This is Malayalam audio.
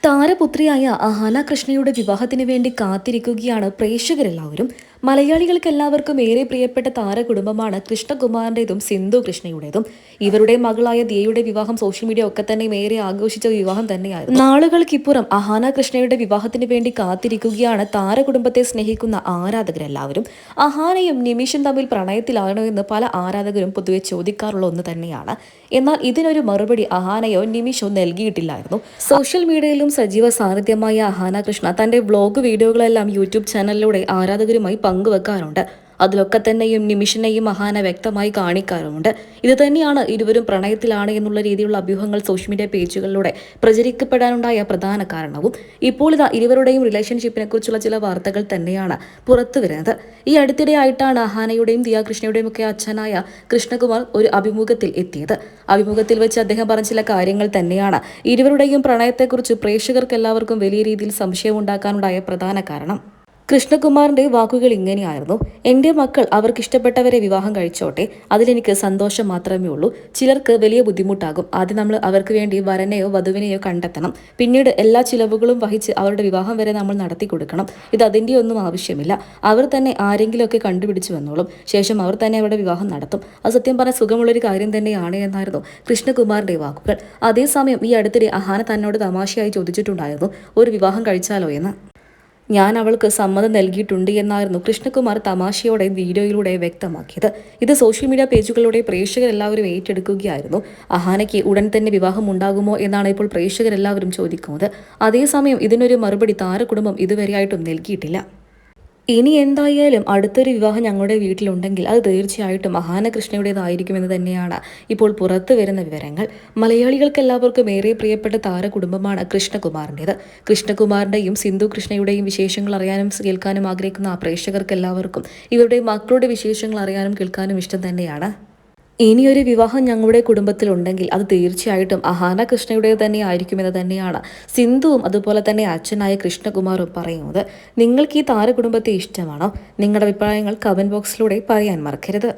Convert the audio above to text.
താരപുത്രിയായ അഹാന കൃഷ്ണയുടെ വിവാഹത്തിന് വേണ്ടി കാത്തിരിക്കുകയാണ് പ്രേക്ഷകരെല്ലാവരും. മലയാളികൾക്കെല്ലാവർക്കും ഏറെ പ്രിയപ്പെട്ട താരകുടുംബമാണ് കൃഷ്ണകുമാറിന്റേതും സിന്ധു കൃഷ്ണയുടേതും. ഇവരുടെ മകളായ ദിയയുടെ വിവാഹം സോഷ്യൽ മീഡിയ ഒക്കെ തന്നെ ഏറെ ആഘോഷിച്ച വിവാഹം തന്നെയായിരുന്നു. നാളുകൾക്കിപ്പുറം അഹാന കൃഷ്ണയുടെ വിവാഹത്തിന് വേണ്ടി കാത്തിരിക്കുകയാണ് താരകുടുംബത്തെ സ്നേഹിക്കുന്ന ആരാധകരെല്ലാവരും. അഹാനയും നിമിഷും തമ്മിൽ പ്രണയത്തിലാണോ എന്ന് പല ആരാധകരും പൊതുവെ ചോദിക്കാറുള്ള ഒന്ന് തന്നെയാണ്. എന്നാൽ ഇതിനൊരു മറുപടി അഹാനയോ നിമിഷോ നൽകിയിട്ടില്ലായിരുന്നു. സോഷ്യൽ മീഡിയയിലും സജീവ സാന്നിധ്യമായ അഹാന കൃഷ്ണ തന്റെ വ്ലോഗ് വീഡിയോകളെല്ലാം യൂട്യൂബ് ചാനലിലൂടെ ആരാധകരുമായി പങ്കുവെക്കാറുണ്ട്. അതിലൊക്കെ തന്നെയും നിമിഷിനെയും അഹാന വ്യക്തമായി കാണിക്കാറുമുണ്ട്. ഇത് തന്നെയാണ് ഇരുവരും പ്രണയത്തിലാണ് എന്നുള്ള രീതിയിലുള്ള അഭ്യൂഹങ്ങൾ സോഷ്യൽ മീഡിയ പേജുകളിലൂടെ പ്രചരിക്കപ്പെടാനുണ്ടായ പ്രധാന കാരണവും. ഇപ്പോൾ ഇതാ ഇരുവരുടെയും റിലേഷൻഷിപ്പിനെ കുറിച്ചുള്ള ചില വാർത്തകൾ തന്നെയാണ് പുറത്തു വരുന്നത്. ഈ അടുത്തിടെയായിട്ടാണ് അഹാനയുടെയും ദിയ കൃഷ്ണയുടെയും ഒക്കെ അച്ഛനായ കൃഷ്ണകുമാർ ഒരു അഭിമുഖത്തിൽ എത്തിയത്. അഭിമുഖത്തിൽ വെച്ച് അദ്ദേഹം പറഞ്ഞ ചില കാര്യങ്ങൾ തന്നെയാണ് ഇരുവരുടെയും പ്രണയത്തെക്കുറിച്ച് പ്രേക്ഷകർക്ക് എല്ലാവർക്കും വലിയ രീതിയിൽ സംശയം ഉണ്ടാക്കാനുണ്ടായ പ്രധാന കാരണം. കൃഷ്ണകുമാറിന്റെ വാക്കുകൾ ഇങ്ങനെയായിരുന്നു: എൻ്റെ മക്കൾ അവർക്കിഷ്ടപ്പെട്ടവരെ വിവാഹം കഴിച്ചോട്ടെ, അതിലെനിക്ക് സന്തോഷം മാത്രമേ ഉള്ളൂ. ചിലർക്ക് വലിയ ബുദ്ധിമുട്ടാകും. ആദ്യം നമ്മൾ അവർക്ക് വേണ്ടി വരനെയോ വധുവിനെയോ കണ്ടെത്തണം. പിന്നീട് എല്ലാ ചിലവുകളും വഹിച്ച് അവരുടെ വിവാഹം വരെ നമ്മൾ നടത്തി കൊടുക്കണം. ഇത് അതിൻ്റെ ഒന്നും ആവശ്യമില്ല. അവർ തന്നെ ആരെങ്കിലുമൊക്കെ കണ്ടുപിടിച്ചു വന്നോളും. ശേഷം അവർ തന്നെ അവരുടെ വിവാഹം നടത്തും. അത് സത്യം പറഞ്ഞ സുഖമുള്ളൊരു കാര്യം തന്നെയാണ് എന്നായിരുന്നു കൃഷ്ണകുമാറിന്റെ വാക്കുകൾ. അതേസമയം ഈ അടുത്തിടെ അഹാന തന്നോട് തമാശയായി ചോദിച്ചിട്ടുണ്ടായിരുന്നു ഒരു വിവാഹം കഴിച്ചാലോ എന്ന്. ഞാൻ അവൾക്ക് സമ്മതം നൽകിയിട്ടുണ്ട് എന്നായിരുന്നു കൃഷ്ണകുമാർ തമാശയോടെ വീഡിയോയിലൂടെ വ്യക്തമാക്കിയത്. ഇത് സോഷ്യൽ മീഡിയ പേജുകളിലൂടെ പ്രേക്ഷകരെല്ലാവരും ഏറ്റെടുക്കുകയായിരുന്നു. അഹാനയ്ക്ക് ഉടൻ തന്നെ വിവാഹം ഉണ്ടാകുമോ എന്നാണ് ഇപ്പോൾ പ്രേക്ഷകരെല്ലാവരും ചോദിക്കുന്നത്. അതേസമയം ഇതിനൊരു മറുപടി താരകുടുംബം ഇതുവരെയായിട്ടും നൽകിയിട്ടില്ല. ഇനി എന്തായാലും അടുത്തൊരു വിവാഹം ഞങ്ങളുടെ വീട്ടിലുണ്ടെങ്കിൽ അത് തീർച്ചയായിട്ടും അഹാന കൃഷ്ണയുടേതായിരിക്കുമെന്ന് തന്നെയാണ് ഇപ്പോൾ പുറത്തു വരുന്ന വിവരങ്ങൾ. മലയാളികൾക്കെല്ലാവർക്കും ഏറെ പ്രിയപ്പെട്ട താരകുടുംബമാണ് കൃഷ്ണകുമാറിൻ്റേത്. കൃഷ്ണകുമാറിൻ്റെയും സിന്ധു കൃഷ്ണയുടെയും വിശേഷങ്ങൾ അറിയാനും കേൾക്കാനും ആഗ്രഹിക്കുന്ന പ്രേക്ഷകർക്കെല്ലാവർക്കും ഇവരുടെ മക്കളുടെ വിശേഷങ്ങൾ അറിയാനും കേൾക്കാനും ഇഷ്ടം തന്നെയാണ്. ഇനിയൊരു വിവാഹം ഞങ്ങളുടെ കുടുംബത്തിലുണ്ടെങ്കിൽ അത് തീർച്ചയായിട്ടും അഹാന കൃഷ്ണയുടെ തന്നെ ആയിരിക്കുമെന്ന് തന്നെയാണ് സിന്ധുവും അതുപോലെ തന്നെ അച്ഛനായ കൃഷ്ണകുമാറും പറയുന്നത്. നിങ്ങൾക്ക് ഈ താരകുടുംബത്തെ ഇഷ്ടമാണോ? നിങ്ങളുടെ അഭിപ്രായങ്ങൾ കമന്റ് ബോക്സിലൂടെ പറയാൻ മറക്കരുത്.